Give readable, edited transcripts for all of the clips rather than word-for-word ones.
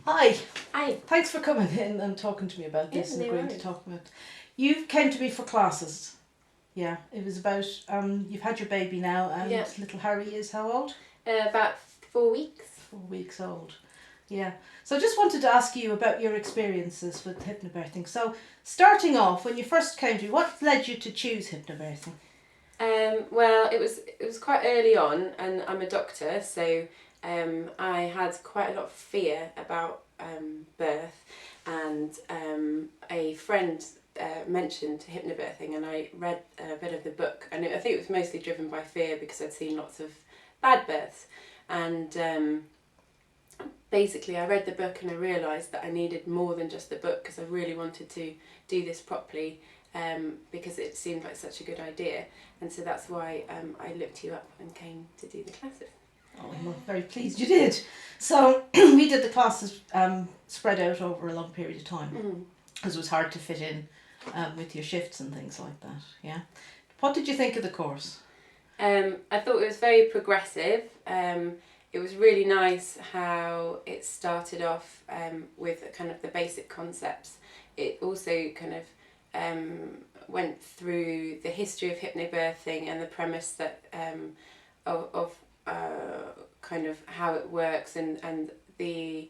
Hi. Hi. Thanks for coming in and talking to me about this and no agreeing to worries. talk about it. You came to me for classes. Yeah, it was about, you've had your baby now and Yeah. little Harry is how old? About 4 weeks. 4 weeks old. Yeah. So I just wanted to ask you about your experiences with hypnobirthing. So starting off, when you first came to me, what led you to choose hypnobirthing? Well, it was quite early on, and I'm a doctor, so I had quite a lot of fear about birth, and a friend mentioned hypnobirthing, and I read a bit of the book, and I think it was mostly driven by fear because I'd seen lots of bad births, and basically I read the book and I realised that I needed more than just the book because I really wanted to do this properly. Because it seemed like such a good idea, and so that's why I looked you up and came to do the classes. Oh, I'm very pleased you did. So we did the classes spread out over a long period of time because it was hard to fit in with your shifts and things like that. Yeah. What did you think of the course? I thought it was very progressive. It was really nice how it started off with kind of the basic concepts. It also kind of went through the history of hypnobirthing and the premise that of kind of how it works, and the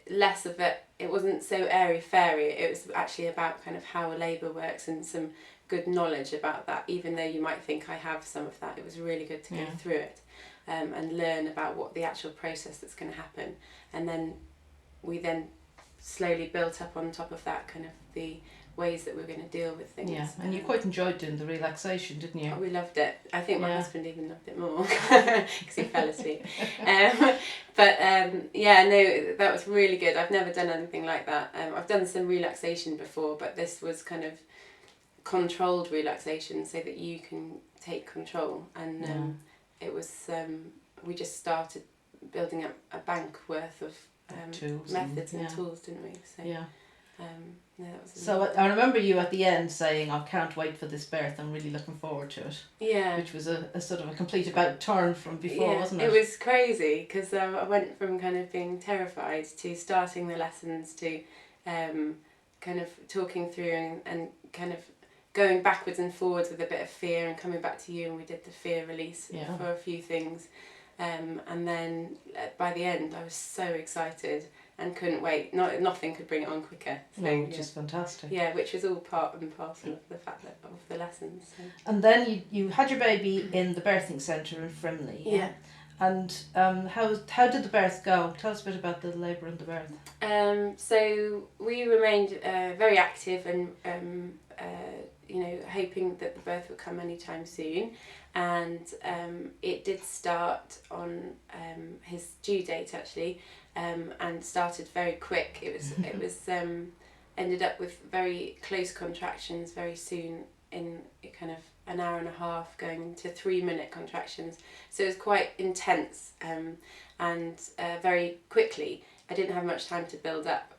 less of it wasn't so airy-fairy. It was actually about kind of how labour works and some good knowledge about that. Even though you might think I have some of that, it was really good to go through it and learn about what the actual process that's going to happen, and then we then slowly built up on top of that kind of the ways that we're going to deal with things. Yeah, and you quite enjoyed doing the relaxation, didn't you? Oh, we loved it. I think my husband even loved it more because he fell asleep. But yeah, no, that was really good. I've never done anything like that. I've done some relaxation before, but this was kind of controlled relaxation so that you can take control. And it was, we just started building up a bank worth of methods and tools, didn't we? So, yeah. No, that was so I remember you at the end saying, I can't wait for this birth, I'm really looking forward to it. Yeah. Which was a sort of a complete about turn from before, wasn't it? It was crazy because I went from kind of being terrified to starting the lessons to kind of talking through and kind of going backwards and forwards with a bit of fear and coming back to you, and we did the fear release for a few things. And then by the end I was so excited and couldn't wait. Nothing could bring it on quicker. So, which is fantastic. Yeah, which was all part and parcel of the fact that of the lessons. So. And then you had your baby in the birthing centre in Frimley. Yeah. And how did the birth go? Tell us a bit about the labour and the birth. So we remained very active and hoping that the birth would come anytime soon, and it did start on his due date actually, and started very quick. It was ended up with very close contractions very soon, in kind of an hour and a half going to 3-minute contractions, so it was quite intense, and very quickly. I didn't have much time to build up,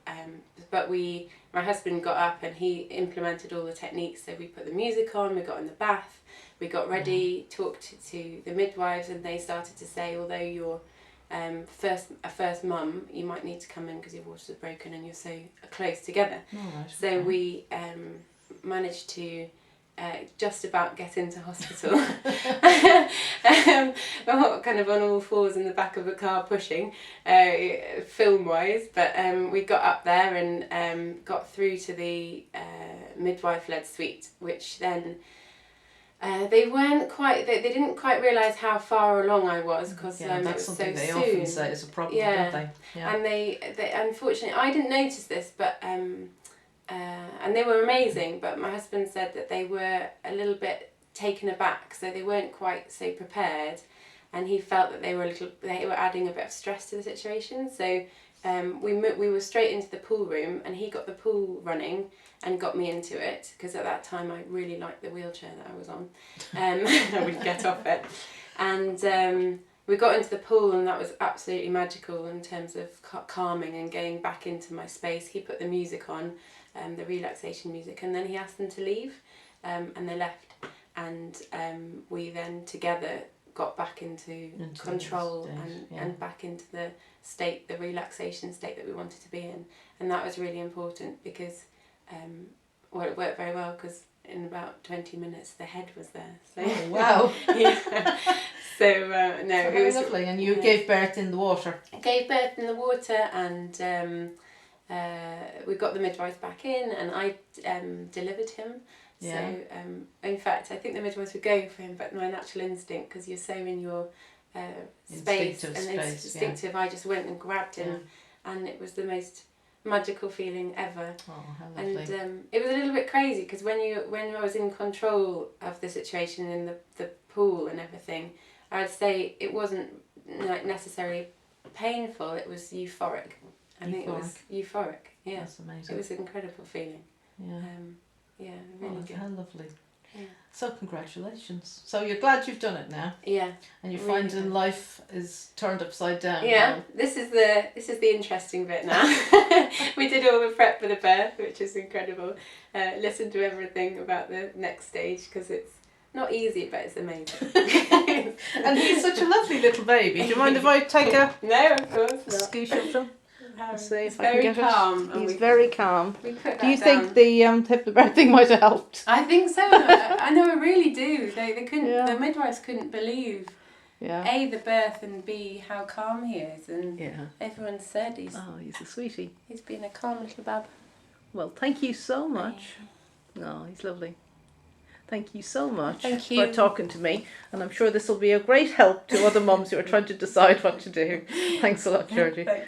but my husband got up and he implemented all the techniques. So we put the music on, we got in the bath, we got ready, talked to the midwives, and they started to say, although you're a first mum, you might need to come in because your waters are broken and you're so close together. So we managed to just about get into hospital, kind of on all fours in the back of a car pushing, film wise, but we got up there and got through to the midwife led suite, which then they didn't quite realise how far along I was because it was so soon. They often say it's a problem, don't they? Yeah. And they unfortunately, I didn't notice this, but and they were amazing, but my husband said that they were a little bit taken aback, so they weren't quite so prepared, and he felt that they were adding a bit of stress to the situation. So we were straight into the pool room, and he got the pool running and got me into it, because at that time I really liked the wheelchair that I was on. I would get off it, and we got into the pool, and that was absolutely magical in terms of calming and getting back into my space. He put the music on, the relaxation music, and then he asked them to leave, and they left, and we then together got back into control and back into the state, the relaxation state that we wanted to be in. And that was really important because, well, it worked very well because in about 20 minutes the head was there. So, oh, wow. yeah. So, no, it was lovely. And you gave birth in the water? I gave birth in the water, and we got the midwife back in, and I delivered him. Yeah. So, in fact, I think the midwives would go for him, but my natural instinct, because you're so in your space and instinctive, I just went and grabbed him, and it was the most magical feeling ever. Oh, how lovely. And it was a little bit crazy because when I was in control of the situation in the pool and everything, I'd say it wasn't necessarily painful, it was euphoric. I think it was euphoric. Yeah. That's amazing. It was an incredible feeling. Yeah. Really good. How lovely. Yeah. So congratulations. So you're glad you've done it now? Yeah. And you're finding life is turned upside down? Yeah. Now. This is the interesting bit now. We did all the prep for the birth, which is incredible. Listened to everything about the next stage because it's not easy, but it's amazing. And he's such a lovely little baby. Do you mind if I take a... No, of course not. Scooch up to him? Let's see if I can get calm. it. He's very calm. Do you think the hypnobirthing might have helped? I think so. I know, I really do. They couldn't. The midwives couldn't believe A, the birth, and B, how calm he is. And everyone said he's a sweetie. He's been a calm little bab. Well, thank you so much. Oh, he's lovely. Thank you so much for talking to me, and I'm sure this will be a great help to other mums who are trying to decide what to do. Thanks a lot, Georgie. Thanks.